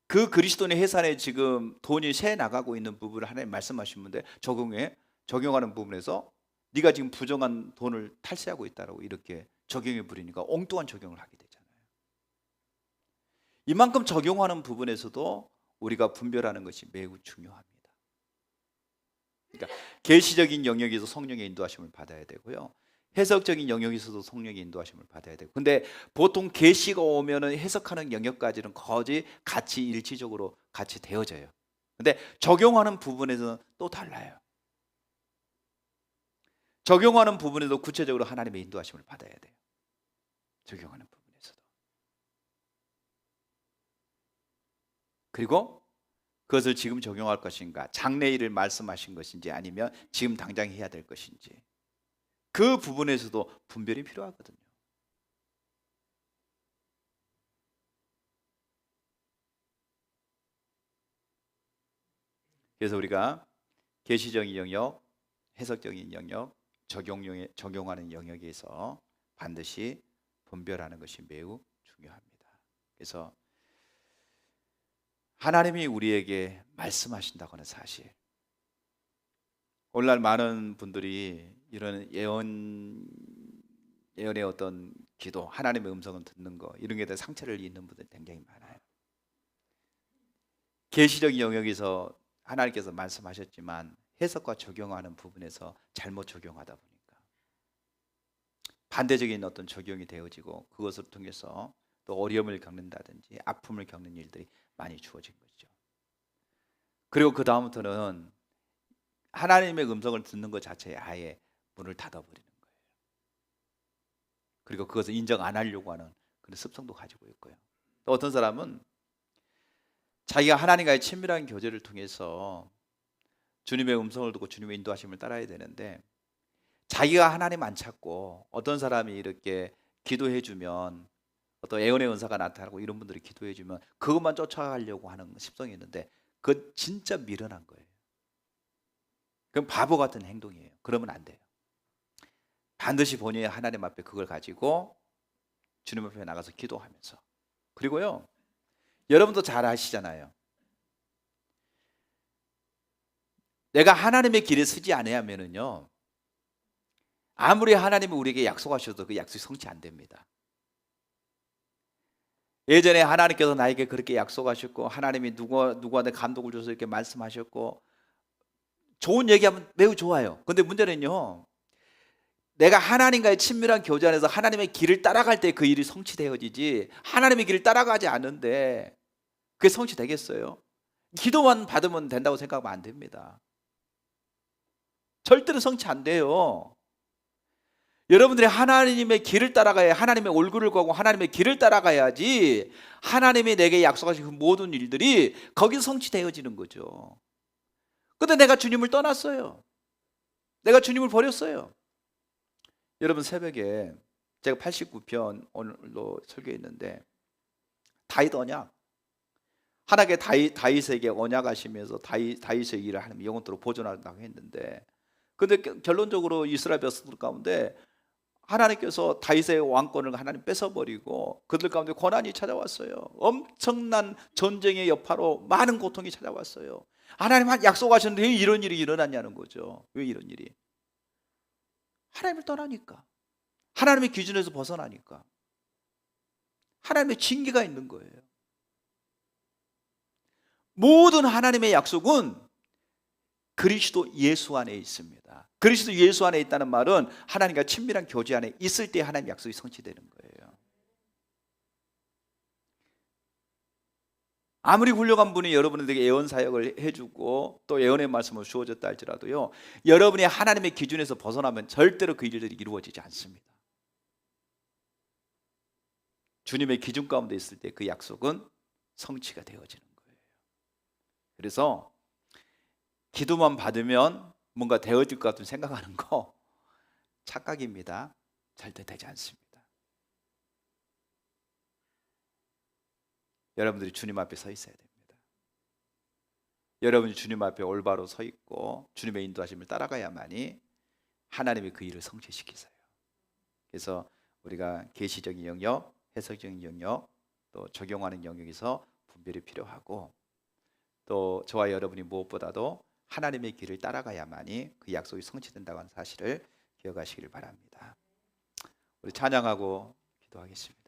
그 그리스도인의 해산에 지금 돈이 새 나가고 있는 부분을 하나님 말씀하시는데 적용하는 부분에서 네가 지금 부정한 돈을 탈세하고 있다라고 이렇게 적용해 버리니까 엉뚱한 적용을 하게 되잖아요. 이만큼 적용하는 부분에서도 우리가 분별하는 것이 매우 중요합니다. 그러니까 계시적인 영역에서 성령의 인도하심을 받아야 되고요. 해석적인 영역에서도 성령의 인도하심을 받아야 되고. 근데 보통 계시가 오면은 해석하는 영역까지는 거의 같이 일치적으로 같이 되어져요. 근데 적용하는 부분에서는 또 달라요. 적용하는 부분에도 구체적으로 하나님의 인도하심을 받아야 돼요. 적용하는 부분에서도. 그리고 그것을 지금 적용할 것인가, 장래일을 말씀하신 것인지 아니면 지금 당장 해야 될 것인지, 그 부분에서도 분별이 필요하거든요. 그래서 우리가 계시적인 영역, 해석적인 영역, 적용하는 영역에서 반드시 분별하는 것이 매우 중요합니다. 그래서 하나님이 우리에게 말씀하신다고 하는 사실, 오늘날 많은 분들이 이런 예언의 어떤 기도, 하나님의 음성을 듣는 거, 이런 게 대해 상처를 입는 분들이 굉장히 많아요. 계시적인 영역에서 하나님께서 말씀하셨지만 해석과 적용하는 부분에서 잘못 적용하다 보니까 반대적인 어떤 적용이 되어지고, 그것을 통해서 또 어려움을 겪는다든지 아픔을 겪는 일들이 많이 주어진 거죠. 그리고 그 다음부터는 하나님의 음성을 듣는 것 자체에 아예 문을 닫아버리는 거예요. 그리고 그것을 인정 안 하려고 하는 그런 습성도 가지고 있고요. 또 어떤 사람은 자기가 하나님과의 친밀한 교제를 통해서 주님의 음성을 듣고 주님의 인도하심을 따라야 되는데, 자기가 하나님 안 찾고 어떤 사람이 이렇게 기도해 주면, 어떤 애언의 은사가 나타나고 이런 분들이 기도해 주면 그것만 쫓아가려고 하는 습성이 있는데, 그건 진짜 미련한 거예요. 그건 바보 같은 행동이에요. 그러면 안 돼요. 반드시 본인이 하나님 앞에 그걸 가지고 주님 앞에 나가서 기도하면서, 그리고요, 여러분도 잘 아시잖아요. 내가 하나님의 길에 서지 않으면은요, 아무리 하나님이 우리에게 약속하셔도 그 약속이 성취 안 됩니다. 예전에 하나님께서 나에게 그렇게 약속하셨고, 하나님이 누구한테 감독을 줘서 이렇게 말씀하셨고, 좋은 얘기하면 매우 좋아요. 근데 문제는요, 내가 하나님과의 친밀한 교제 안에서 하나님의 길을 따라갈 때 그 일이 성취되어지지, 하나님의 길을 따라가지 않는데 그게 성취되겠어요? 기도만 받으면 된다고 생각하면 안 됩니다. 절대로 성취 안 돼요. 여러분들이 하나님의 길을 따라가야, 하나님의 얼굴을 보고 하나님의 길을 따라가야지 하나님이 내게 약속하신 그 모든 일들이 거기서 성취되어지는 거죠. 근데 내가 주님을 떠났어요. 내가 주님을 버렸어요. 여러분, 새벽에 제가 89편 오늘로 설교했는데, 다윗 언약, 하나님께 다윗에게 언약하시면서 다윗의 일을 하나님 영원토록 보존한다고 했는데, 근데 결론적으로 이스라엘 백성들 가운데 하나님께서 다윗의 왕권을 하나님 뺏어버리고 그들 가운데 고난이 찾아왔어요. 엄청난 전쟁의 여파로 많은 고통이 찾아왔어요. 하나님 약속하셨는데 왜 이런 일이 일어났냐는 거죠. 왜 이런 일이? 하나님을 떠나니까, 하나님의 기준에서 벗어나니까, 하나님의 징계가 있는 거예요. 모든 하나님의 약속은 그리스도 예수 안에 있습니다. 그리스도 예수 안에 있다는 말은 하나님과 친밀한 교제 안에 있을 때 하나님의 약속이 성취되는 거예요. 아무리 훌륭한 분이 여러분에게 예언 사역을 해주고 또 예언의 말씀을 주어졌다 할지라도요, 여러분이 하나님의 기준에서 벗어나면 절대로 그 일들이 이루어지지 않습니다. 주님의 기준 가운데 있을 때 그 약속은 성취가 되어지는 거예요. 그래서 기도만 받으면 뭔가 되어질 것 같은 생각하는 거 착각입니다. 절대 되지 않습니다. 여러분들이 주님 앞에 서 있어야 됩니다. 여러분이 주님 앞에 올바로 서 있고 주님의 인도하심을 따라가야만이 하나님이 그 일을 성취시키세요. 그래서 우리가 계시적인 영역, 해석적인 영역, 또 적용하는 영역에서 분별이 필요하고, 또 저와 여러분이 무엇보다도 하나님의 길을 따라가야만이 그 약속이 성취된다고 하는 사실을 기억하시길 바랍니다. 우리 찬양하고 기도하겠습니다.